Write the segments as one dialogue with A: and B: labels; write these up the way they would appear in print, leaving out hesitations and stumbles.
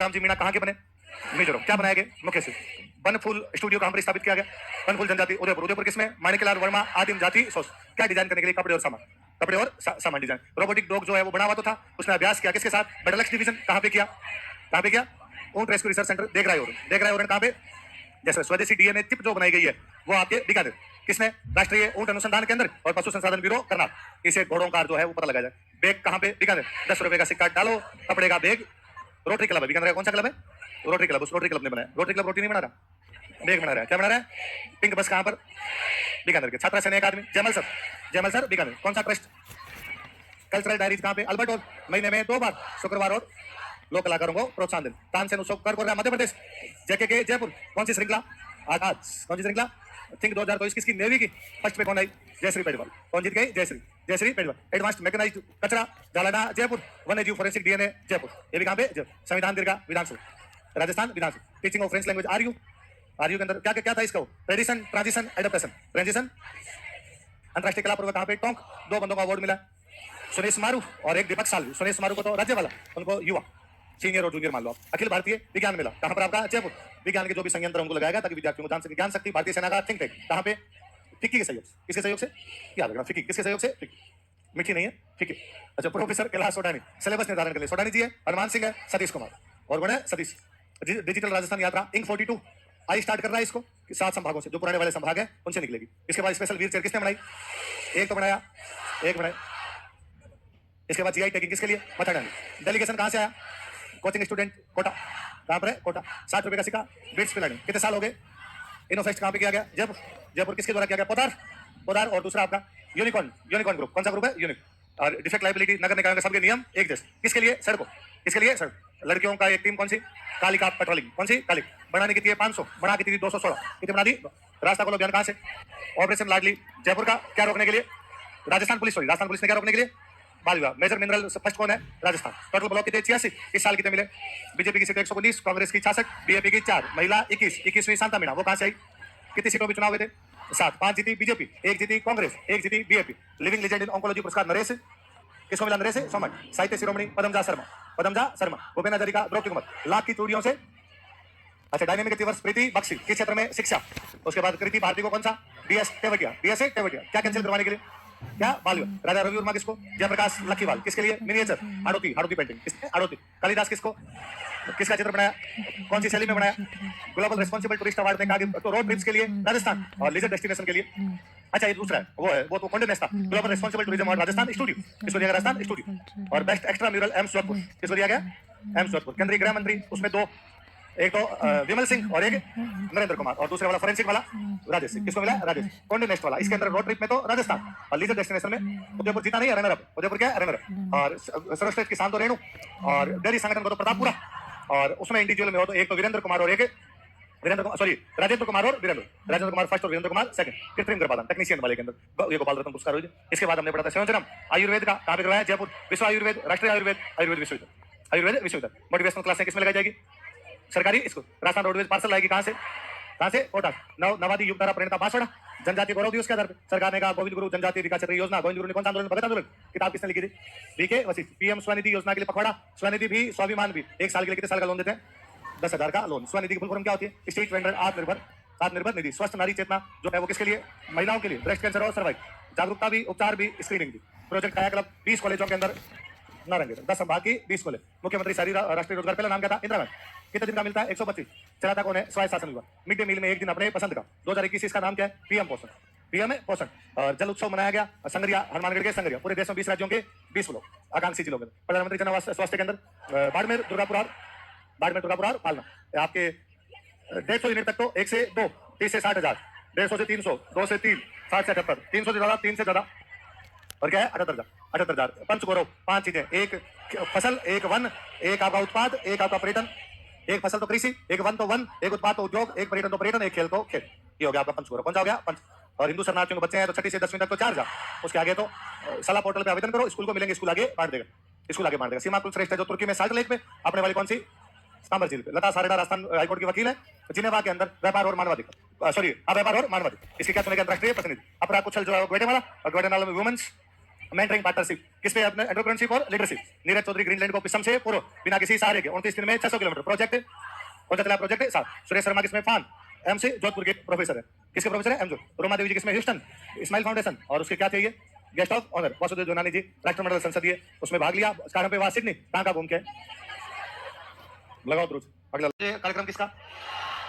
A: राम जी मीणा कहाँ के बने? मिजोरम। क्या बनाया गया? मुख्य से बनफूल स्टूडियो कहाँ पर स्थापित किया गया? बनफूल जनजाति उदयपुर। उदयपुर किसमें? माणिकलाल वर्मा आदिम जाति सोच। क्या डिजाइन करने के लिए? कपड़े और सामान। कपड़े और सामान डिजाइन। रोबोटिक डॉग जो है वो बना हुआ तो था, उसने अभ्यास किया किसके साथ? मेडलक्स डिवीजन। कहाँ पे किया? कहाँ पे किया? ऊंट रेस्क्यू रिसर्च सेंटर देख रहा है। देख रहा है कहाँ पे? जैसे स्वदेशी डीएनए चिप जो बनाई गई है वो आपके बीकानेर। किसने? राष्ट्रीय ऊंट अनुसंधान केंद्र और पशु संसाधन ब्यूरो कर्नाटक। इसे घोड़ों का जो है वो पता लगाया जाए। बैग कहाँ पे? बीकानेर। 10 रुपए का सिक्का डालो, कपड़े का बैग। रोटरी क्लब है बीकानेर का। कौन सा क्लब है? Rotary club. उस रोटरी क्लब ने बनाया। रोटरी क्लब रोटी नहीं बना रहा, बैग बना रहा है। क्या बना रहा है? पिंक बस कहाँ पर? बीकानेर के। छात्रा सेना अकादमी जयमल सर। जयमल सर बीकानेर। कौन सा ट्रस्ट? कल्चरल डायरीज कहाँ पे? Albert hall. महीने में 2 बार, शुक्रवार और लोक कलाकारों को प्रोत्साहन दिन। तानसेन उत्सव कर मध्य प्रदेश। जेके के जयपुर। कौन सी श्रृंखला? आगाज। कौन सी श्रृंखला? थिंक 2023 किसकी? नेवी की। फर्स्ट पे कौन आई? जयश्री पेडवाल। कौन जीत गई? जयश्री। जयश्री पेडवाल। एडवांस्ड मैकेनाइज्ड कचरा जालाना जयपुर। वन्यजीव फोरेंसिक डीएनए जयपुर। ये भी कहाँ पे? संविधान दीर्घा विधानसभा राजस्थान विधानसभा। Teaching of French language RU. RU के अंदर क्या क्या था इसका? Tradition, transition, adaptation. ट्रांजिशन। अंतरराष्ट्रीय कला पर्व कहाँ पे? टोंक। 2 बंदों का अवार्ड मिला। सुरेश मारू और एक दीपक सालवी। सुरेश मारू को तो राज्य वाला, उनको युवा, सीनियर और जूनियर मान लो आप। अखिल भारतीय विज्ञान मेला कहाँ पर आपका? जयपुर। विज्ञान के जो भी संयंत्र उनको लगाएगा ताकि विद्यार्थियों को जान सके। ज्ञान शक्ति भारतीय सेना का थिंक टैंक कहाँ पे? फिक्की के सहयोग से। किसके सहयोग से? याद रखना, फिक्की। किसके सहयोग से? फिक्की। मिठी नहीं है, फिक्की। अच्छा, प्रोफेसर कैलाश सोडानी सिलेबस निर्धारण के लिए। सोडानी जी है, हनुमान सिंह है, सतीश कुमार और कौन है? सतीश। डिजिटल राजस्थान यात्रा इंक 42 आई स्टार्ट कर रहा है इसको 7 संभागों से, जो पुराने वाले संभाग है उनसे निकलेगी। इसके बाद स्पेशल व्हील चेयर किसने बनाई? एक तो बनाया, एक बनाया। इसके बाद जीआई टैगिंग किसके लिए? मथाना। डेलीगेशन कहाँ से आया? Coaching student Kota. कहाँ पर है? कोटा। 60 रुपए का सिक्का। बिट्स पिलानी। कितने साल हो गए? इनोफेस्ट कहाँ पे किया गया? जयपुर। जयपुर किसके द्वारा किया गया? पोदार। पोदार। और दूसरा आपका यूनिकॉर्न। Unicorn group. कौन सा ग्रुप है? यूनिक। और डिफेक्ट लाइबिलिटी, नगर निकायों के सबके नियम एक जैसे। किसके लिए? सड़कों। किसके लिए? सड़क। लड़कियों का एक टीम कौन सी? कालिका पेट्रोलिंग। कौन सी? कालिक। बनाने की थी 500, बना की थी 216। कितनी बना दी? रास्ता खोलो अभियान कहाँ से? ऑपरेशन लाडली जयपुर का। क्या रोकने के लिए? Rajasthan police. Sorry, Rajasthan police ने क्या रोकने के लिए? बाल विवाह। मेजर मिनरल फर्स्ट कौन है? राजस्थान। टोटल ब्लॉक कितने? 86। इस साल कितने मिले? बीजेपी की सीटें 119, कांग्रेस की 66, बीएपी की 4, महिला 21। 21वीं शांता मीणा वो कहां से आई? कितनी सीटों में चुनाव हुए थे? 7। 5 जीती बीजेपी, 1 जीती कांग्रेस, 1 जीती BAP. Living legend in oncology पुरस्कार नरेश किसको मिला? नरेश सोमन। साहित्य शिरोमणि पद्मजा शर्मा। पद्मजा शर्मा। भूपेन हजारिका द्रौपदी कुमार। लाख की चूड़ियों से। अच्छा, डायनेमिक प्रतिवर्ष प्रीति बख्शी किस क्षेत्र में? शिक्षा। उसके बाद कृति भारती को कौन सा? डीएस टेवटिया। डीएस टेवटिया। क्या कैंसिल करवाने के लिए? क्या? बाल विवाह। राजा रवि वर्मा किसको? जयप्रकाश लखीवाल। किसके लिए? मिनिएचर आड़ोती। आड़ोती पेंटिंग किसने? आड़ोती। कालिदास किसको? किसका चित्र बनाया? कौन सी शैली में बनाया? ग्लोबल रिस्पॉन्सिबल टूरिस्ट अवार्ड देगा तो रोड ट्रिप्स के लिए राजस्थान और लीजर डेस्टिनेशन के लिए। अच्छा, ये दूसरा है, वो है, वो तो कौन नेस्ता global responsible tourism award Rajasthan studio. किसको दिया गया? राजस्थान स्टूडियो। और best extra mural M Suratpur. किसको दिया गया? एम सुरतपुर। केंद्रीय गृह मंत्री उसमें 2, एक तो विमल सिंह और एक नरेंद्र कुमार, और दूसरे वाला फोरेंसिक वाला राजेश सिंह। किसको मिला? राजेश। कौन नेस्ट वाला? इसके अंदर रोड ट्रिप में तो राजस्थान और लीजर डेस्टिनेशन में उदयपुर जीता नहीं है, रनर अप। उदयपुर क्या है? Runner up. और सर्वश्रेष्ठ किसान तो रेणु, और डेयरी संगठन को तो प्रतापपुरा, और उसमें इंडिविजुअल में हो तो एक तो वीरेंद्र कुमार और एक राजेंद्र कुमार और राजेंद्र कुमार फर्स्ट और वीरेंद्र कुमार सेकंड। कृत्रिम गर्भाधान टेक्नीशियन वाले के अंदर ये गोपाल रत्न पुरस्कार हुई। इसके बाद हमने पढ़ा था संयोजनम आयुर्वेद का। कहाँ पे करवाया? जयपुर। विश्व आयुर्वेद, राष्ट्रीय आयुर्वेद, आयुर्वेद विश्वविद्यालय, आयुर्वेद विश्वविद्यालय। मोटिवेशनल क्लासें किसमें लगाई जाएगी? सरकारी स्कूल। राजस्थान रोडवेज पार्सल आएगी कहाँ से? कहाँ से? कोटा। नवादी युग धारा प्रणेता बांसवाड़ा। जनजातीय गौरव दिवस के आधार पर सरकार ने कहा गोविंद गुरु जनजातीय विकास योजना। गोविंद गुरु ने कौन सा आंदोलन? भगत आंदोलन। किताब किसने लिखी थी? बीके वशिष्ठ। पीएम स्वनिधि योजना के लिए पखवाड़ा। स्वनिधि भी, स्वाभिमान भी। 1 साल के लिए कितने साल का लोन देते हैं? 10,000 का लोन। स्वनिधि की फुल फॉर्म क्या होती है? Street vendor Atmanirbhar Nidhi. स्वस्थ नारी चेतना जो है वो किसके लिए? महिलाओं के लिए। ब्रेस्ट कैंसर और सर्वाइकल जागरूकता भी, उपचार भी, स्क्रीनिंग भी। प्रोजेक्ट काया क्लब 20 कॉलेजों के अंदर नारंगी 10 संभाग की 20 कॉलेज। मुख्यमंत्री शहरी राष्ट्रीय रोजगार, पहला नाम क्या था? इंदिरा गांधी। कितने दिन का मिलता है? 125। चलाता कौन है? स्वायत्त शासन विभाग। मिड डे मील में 1 दिन अपने पसंद का। 2021 इसका नाम क्या है? पीएम पोषण। पीएम है पोषण। और जल उत्सव मनाया गया संगरिया, हनुमानगढ़ के संगरिया। पूरे देश में 20 राज्यों के 20 लोग आकांक्षी जिलों में। प्रधानमंत्री जन आवास स्वास्थ्य केंद्र बाड़मेर, दुर्गापुर और पालना। आपके 150 यूनिट तक तो 1 से 2, 30 से 60,000, 150 से 300, 2 से 3, 60 से 78, 300 से ज्यादा, 3 से ज्यादा, और क्या है? 78,000। पंचगौरव 5 चीजें, एक फसल, एक वन, एक आपका उत्पाद, एक आपका पर्यटन। एक फसल तो कृषि, एक वन तो वन, एक उत्पाद तो उद्योग, एक पर्यटन तो पर्यटन, एक खेल तो खेल। ये हो गया आपका पंचगौरव। कौन सा हो गया? पंच। और हिंदू शरणार्थियों के बच्चे हैं तो 6ठी से 10वीं तक तो 4,000। उसके आगे तो सला पोर्टल पे आवेदन करो, स्कूल को मिलेंगे, स्कूल आगे बांट देगा। सीमा कुल श्रेष्ठ है जो तुर्की में साल्ट लेक में, अपने वाली कौन सी? सांबर झील पे। लता सारेडा राजस्थान हाईकोर्ट की वकील है। जिनेवा के अंदर व्यापार और मानवाधिकार, व्यापार और मानवाधिकार। इसके क्या चुनेगा? अंतरराष्ट्रीय प्रतिनिधि। अपराध कुशल जो है ग्वाटेमाला, और ग्वाटेमाला में वुमेन्स मेंटरिंग पार्टनरशिप किस पे अपने एंटरप्रेन्योरशिप और लीडरशिप। नीरज चौधरी ग्रीनलैंड को पिसम से पूर्व बिना किसी सहारे के 29 दिन में 600 किलोमीटर प्रोजेक्ट कौन सा चला प्रोजेक्ट 7। सुरेश शर्मा किसमें फान एम से जोधपुर के प्रोफेसर है। किसके प्रोफेसर है एम जो। रोमा देवी जी किसमें ह्यूस्टन स्माइल फाउंडेशन और उसके क्या थे ये गेस्ट ऑफ ऑनर। वासुदेव जोनानी जी राष्ट्रमंडल संसदीय उसमें भाग लिया। कारण पे वहां सिडनी कहां का घूम के लगाओ द्रुज। अगला कार्यक्रम किसका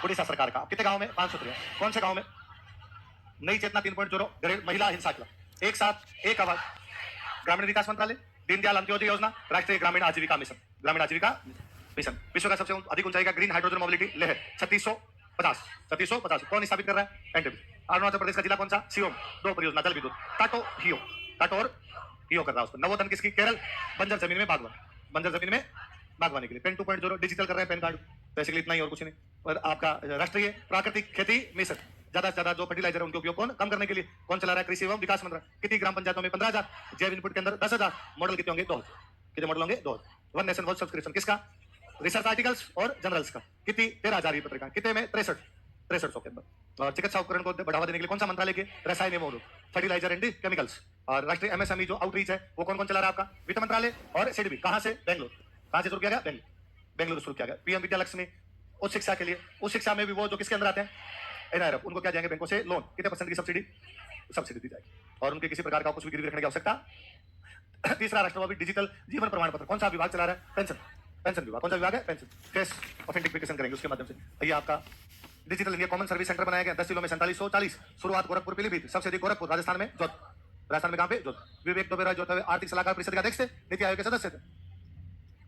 A: उड़ीसा सरकार का। कितने गांव में 5 सूत्रीय कौन से गांव में नई चेतना 3.0 महिला हिंसा क्लब एक साथ एक आवाज ग्रामीण विकास मंत्रालय दीनदयाल अंत्योदय योजना राष्ट्रीय ग्रामीण आजीविका मिशन ग्रामीण आजीविका मिशन। विश्व का सबसे अधिक ऊंचाई का ग्रीन हाइड्रोजन मोबिलिटी लेह 3650 कौन स्थापित कर रहा है एनटीपी। अरुणाचल प्रदेश का जिला कौन सा सियोम 2 परियोजना जल विद्युत टाटो और हियो कर रहा है उसको। नवोधन किसकी केरल बंजर जमीन में बागवानी के लिए। पेन 2.0 डिजिटल कर रहे हैं पेन कार्ड बेसिकली इतना ही और कुछ नहीं। और आपका राष्ट्रीय प्राकृतिक खेती मिशन ज्यादा से ज्यादा जो फर्टिलाइजर है उनके उपयोग कम करने के लिए कौन चला रहा है कृषि एवं विकास मंत्रालय। कितनी ग्राम पंचायतों में 15,000 जैव इनपुट के अंदर 10,000 मॉडल कितने होंगे 2,000 कितने मॉडल होंगे 2,000। वन नेशन वन सब्सक्रिप्शन किसका रिसर्च आर्टिकल्स और जर्नल्स का कितनी 13,000 पत्रिका कितने में 63 के अंदर। और चिकित्सा उपकरण को बढ़ावा देने के लिए कौन सा मंत्रालय के रसायन एवं फर्टिलाइजर एंड केमिकल्स। और राष्ट्रीय एमएसएमई जो आउटरीच है वो कौन चला रहा है आपका वित्त मंत्रालय और सिडबी कहां से बेंगलोर कहां से शुरू किया गया बेंगलुरु शुरू किया गया। पीएम विद्या लक्ष्मी उच्च शिक्षा के लिए उच्च शिक्षा में भी वो जो किसके अंदर आते हैं एनआरएफ उनको क्या जाएंगे बैंकों से लोन कितने % की सब्सिडी दी जाएगी और उनके किसी प्रकार का कुछ भी गिरवी रखने की आवश्यकता। तीसरा राष्ट्रव्यापी डिजिटल जीवन प्रमाण पत्र कौन सा विभाग चला रहा है पेंशन विभाग। कौन सा विभाग है पेंशन फेस ऑथेंटिफिकेशन करेंगे उसके माध्यम से। ये आपका digital India common service centre बनाया गया 10 जिलों में 4740 शुरुआत गोरखपुर पीलीभीत सबसे अधिक गोरखपुर राजस्थान में राजस्थान में कहां पे विवेक दुबे जो आर्थिक सलाहकार परिषद के अध्यक्ष थे नीति आयोग के सदस्य थे।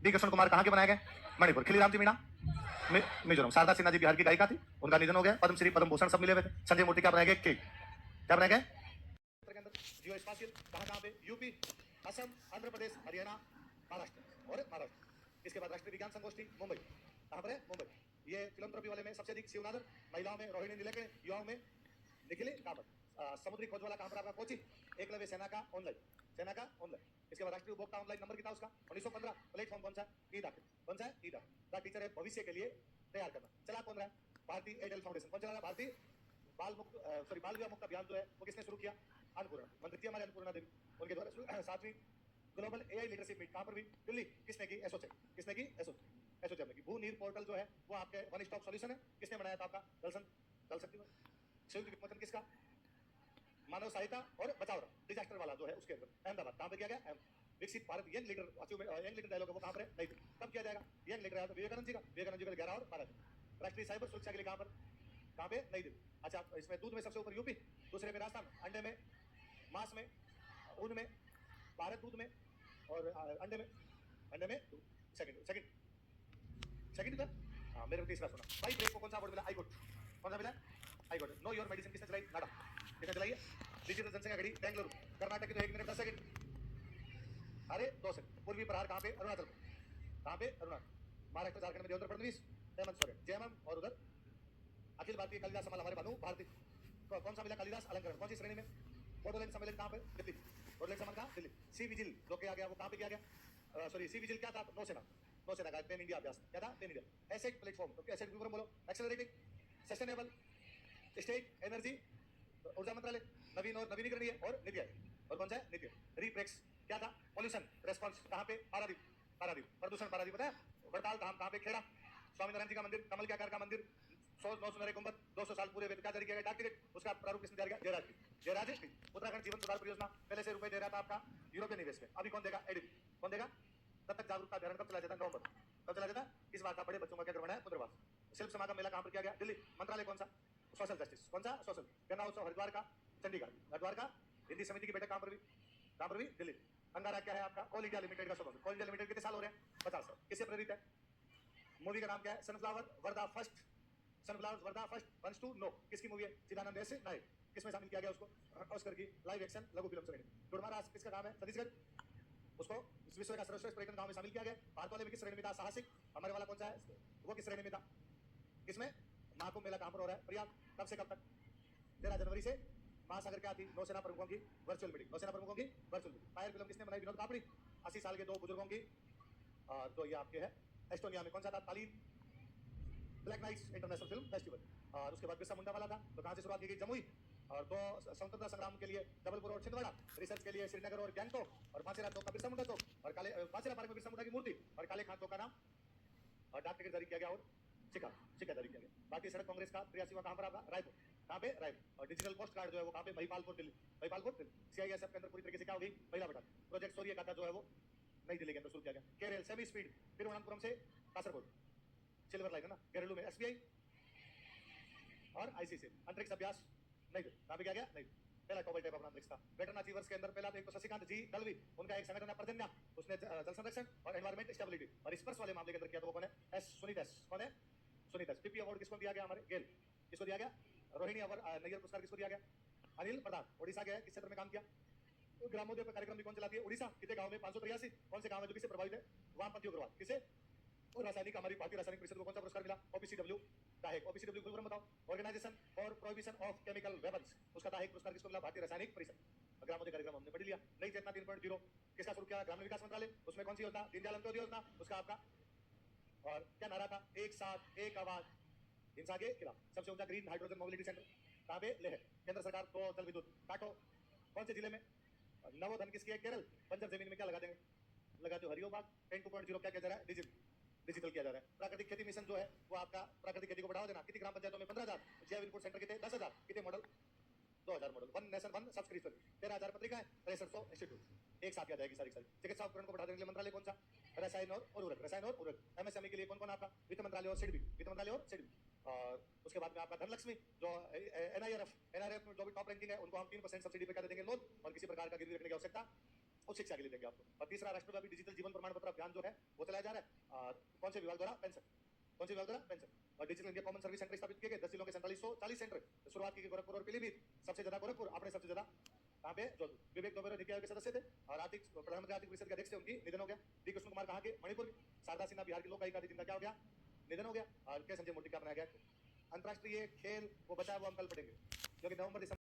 A: डी कृष्ण कुमार कहां के बनाए गए मणिपुर। खिलीराम जी मीणा मिजोरम। शारदा सिन्हा जी बिहार की गायिका थी उनका निधन हो गया। पद्मश्री पद्म भूषण सब मिले हुए थे। संजय मूर्ति क्या बनाए गए क्या बनाए गए जियो स्पाशियल कहां पे यूपी असम आंध्र प्रदेश हरियाणा महाराष्ट्र। इसके बाद राष्ट्रीय विज्ञान संगोष्ठी मुंबई कहां पर है मुंबई। ये फिलंथ्रोपी वाले में सबसे अधिक शिवनादर महिलाओं में रोहिणी नीलेके युवाओं में निखिले कामत। समुद्री खोज वाला कहां पर आपका कोची एकलव्य सेना का ऑनलाइन इसके बाद राष्ट्रीय उपभोक्ता ऑनलाइन नंबर कितना उसका 1915 प्लेटफॉर्म कौन सा कौन सा है द टीचर है भविष्य के लिए तैयार करना। चला कौन रहा है भारतीय एयरटेल फाउंडेशन कौन चला रहा है भारतीय बाल विवाह मुक्त अभियान जो है वो किसने शुरू किया अन्नपूर्णा मंत्री थी हमारे अन्नपूर्णा देवी उनके द्वारा। 7वीं ग्लोबल एआई लीडरशिप मीट कहां पर हुई दिल्ली किसने की एसोचैम ने की। भू नीर पोर्टल जो है वो आपके वन स्टॉप सॉल्यूशन है किसने बनाया था आपका जल शक्ति संयुक्त वित्त किसका मानव सहायता और बचाव डिजास्टर वाला जो है उसके अंदर अहमदाबाद कहां पे किया गया विकसित भारत यंग लीडर डायलॉग वो कहां पर है नहीं कब किया जाएगा यंग लीडर है तो विवेकानंद जी का 11 और 12। राष्ट्रीय साइबर सुरक्षा के लिए कहां पे नई दिल्ली। अच्छा इसमें दूध में सबसे ऊपर यूपी दूसरे में राजस्थान अंडे में मांस में ऊन में भारत दूध में और अंडे में सेकंड का हाँ मेरे को तीसरा सुना भाई ब्रेक को कौन सा अवार्ड मिला हाईकोर्ट कौन सा मिला हाईकोर्ट। नो योर मेडिसिन किसने चलाई नाडा किसने चलाई है डिजिटल जनसंख्या घड़ी बेंगलुरु कर्नाटक की तो 1 मिनट 10 सेकंड अरे 2 सेकंड। पूर्वी प्रहार कहां पे अरुणाचल महाराष्ट्र झारखंड में देवेंद्र फडणवीस हेमंत सोरेन जयमन और उधर अखिल भारतीय कालिदास सम्मेलन हमारे भानु भारती कौन सा मिला कालिदास अलंकरण कौन सी श्रेणी में। बोडोलैंड सम्मेलन कहां पे दिल्ली बोडोलैंड सम्मेलन कहां दिल्ली। सी विजिल जो किया गया वो कहां पे किया गया सी विजिल क्या था नौसेना का पेन इंडिया अभ्यास क्या था पेन इंडिया। एसेट प्लेटफॉर्म तो एसेट विवरण बोलो एक्सेलरेटिंग सस्टेनेबल स्टेट एनर्जी ऊर्जा मंत्रालय नवीन और नवीनीकरणीय और नीति आयोग और कौन सा है नीति रिप्रेक्स क्या था पॉल्यूशन रेस्पॉन्स कहां पे पारादीप प्रदूषण पारादीप पता है वड़ताल कहां पे खेड़ा स्वामीनारायण जी का मंदिर कमल के आकार का मंदिर 100 सुनहरे गुंबद 200 साल पूरे हुए क्या जारी किया गया डाक टिकट उसका प्रारूप किसने जारी किया जयराज उत्तराखंड जीवन सुधार परियोजना पहले से रुपए दे रहा था आपका यूरोपियन निवेश में अभी कौन देगा एडीबी कौन देगा। तब तक जागरूकता अभियान कब चला जाता नवंबर कब चला जाता इस बार का बड़े बच्चों का क्या करवाना है पुनर्वास। शिल्प समागम मेला कहां पर किया गया दिल्ली मंत्रालय कौन सा सोशल जस्टिस कौन सा सोशल। गन्ना उत्सव हरिद्वार का चंडीगढ़ हरिद्वार का हिंदी समिति की बैठक कहां पर भी दिल्ली। अंगारा क्या है आपका कोल इंडिया लिमिटेड का शुभारंभ कोल इंडिया लिमिटेड कितने साल हो रहे हैं 50 साल किससे प्रेरित है। मूवी का नाम क्या है sunflower were the first ones to know किसकी मूवी है चिदानंद एस नायक किसमें शामिल किया गया उसको ऑस्कर की लाइव एक्शन लघु फिल्म श्रेणी। टुडमारास किसका काम है छत्तीसगढ़ उसको विश्व का सर्वश्रेष्ठ पर्यटन गांव में शामिल किया गया। भारत वाले में किस श्रेणी में था साहसिक हमारे वाला कौन सा है वो किस श्रेणी में था किसमें। महाकुंभ मेला कहां पर हो रहा है प्रयाग कब से कब तक 13 जनवरी से। महासागर क्या थी नौसेना प्रमुखों की वर्चुअल मीटिंग। फायर फिल्म किसने बनाई विनोद कापड़ी 80 साल के 2 बुजुर्गों की। और तो ये आपके है एस्टोनिया में कौन सा था Tallinn black nights international film festival. और उसके बाद बिरसा मुंडा वाला था तो कहां से शुरुआत की गई जमुई और दो स्वतंत्रता संग्राम के लिए जबलपुर और छिंदवाड़ा, रिसर्च के लिए श्रीनगर और गैंगटोक, और फांसीराम चौक का बिरसा मुंडा चौक, और काले फांसीराम पार्क में बिरसा मुंडा की मूर्ति, और काले खान चौक का नाम और डाक टिकट जारी किया गया, और सिक्का जारी किया गया। बाकी सड़क कांग्रेस का 83वां कहां पर आपका? रायपुर। कहां पे? रायपुर। और डिजिटल पोस्ट कार्ड जो है वो कहां पे? महिपालपुर दिल्ली। सीआईएसएफ के अंदर पूरी तरीके से क्या होगी? महिला बटालियन। प्रोजेक्ट सूर्य का जो है वो नई दिल्ली के अंदर शुरू किया गया। केरल सेमी स्पीड तिरुवनंतपुरम से कासरगोड सिल्वर लाइन है ना। घरेलू में एसबीआई और आईसीसी। अंतरिक्ष अभ्यास नहीं कहां पे क्या गया? नहीं। पहला टॉबल टाइप अपना अंतरिक्ष था। वेटरन अचीवर्स के अंदर पहला तो एक तो शशिकांत जी दलवी, उनका एक संगठन है पर्जन्या, उसने जल संरक्षण और एनवायरमेंट स्टेबिलिटी और स्पर्श वाले मामले के अंदर किया, तो वो कौन है? सुनीत एस। कौन है? सुनीत एस। पीपी अवार्ड किसको दिया गया? हमारे गेल। किसको दिया गया? रोहिणी नैयर पुरस्कार किसको दिया गया? अनिल प्रधान। ओडिशा गया, किस क्षेत्र में काम किया? ग्रामोदय कार्यक्रम भी कौन चलाती है? उड़ीसा। कितने गांव में? 583। कौन से गांव है जो किससे प्रभावित है? वामपंथी उग्रवाद। किसे? और रासायनिक, हमारी भारतीय रासायनिक परिषद को कौन सा पुरस्कार मिला? OPCW the Hague. OPCW full form बताओ? Organisation for prohibition of chemical weapons. उसका दाहेक पुरस्कार किसको मिला? भारतीय रासायनिक परिषद। ग्रामोदय कार्यक्रम हमने पढ़ लिया। नई चेतना 3.0 किसका शुरू किया? ग्रामीण विकास मंत्रालय। उसमें कौन सी योजना? दीनदयाल अंत्योदय योजना। उसका आपका और क्या नारा था? एक साथ एक आवाज हिंसा के खिलाफ। सबसे ऊंचा ग्रीन हाइड्रोजन मोबिलिटी सेंटर कहां पे? लेह। केंद्र सरकार को जल विद्युत काटो कौन से जिले में? नवोधन किसकी है? केरल। बंजर जमीन में क्या लगा देंगे? लगा दो हरियो बाग। 10.2.0 क्या किया जा रहा है? डिजिटल किया जा रहा है। प्राकृतिक खेती मिशन जो है वो आपका प्राकृतिक खेती को बढ़ावा देना। कितनी ग्राम पंचायतों में? 15,000। जैव इनपुट सेंटर कितने? 10,000। कितने model? 2,000 model. One nation one subscription. 13,000 पत्रिकाएं, 6300 इंस्टीट्यूट। एक साथ आ जाएगी सारी चिकित्सा उपकरण को बढ़ा देने के लिए मंत्रालय कौन सा? रसायन और उर्वरक। एमएसएमई के लिए कौन कौन आपका? वित्त मंत्रालय और सिडबी। और उसके बाद में आपका धनलक्ष्मी जो एनआरएफ में जो भी टॉप रैंकिंग है उनको हम 3% सब्सिडी पे क्या दे देंगे? लोन। और किसी प्रकार का गिरवी रखने की आवश्यकता उच्च शिक्षा के लिए देंगे आपको। और तीसरा राष्ट्रव्यापी डिजिटल जीवन प्रमाण पत्र अभियान जो है वो चलाया जा रहा है। और कौन से विभाग द्वारा? पेंशन। कौन से विभाग द्वारा? पेंशन। और digital India common service centre स्थापित किए गए 10 जिलों के 4740 सेंटर। शुरुआत की गई गोरखपुर और पीलीभीत। सबसे ज्यादा गोरखपुर, आपने सबसे ज्यादा कहाँ पे? जोधपुर। विवेक दोबेरो नीति आयोग के सदस्य थे और प्रधानमंत्री आर्थिक परिषद के अध्यक्ष थे। उनकी निधन हो गया। डी कृष्ण कुमार कहाँ के? मणिपुर के। शारदा सिन्हा बिहार की लोक गायिका थी, जिनका क्या हो गया? निधन हो गया। और के संजय मूर्ति का बनाया गया। अंतरराष्ट्रीय खेल वो बचा, वो हम कल पढ़ेंगे, जो कि नवंबर दिसंबर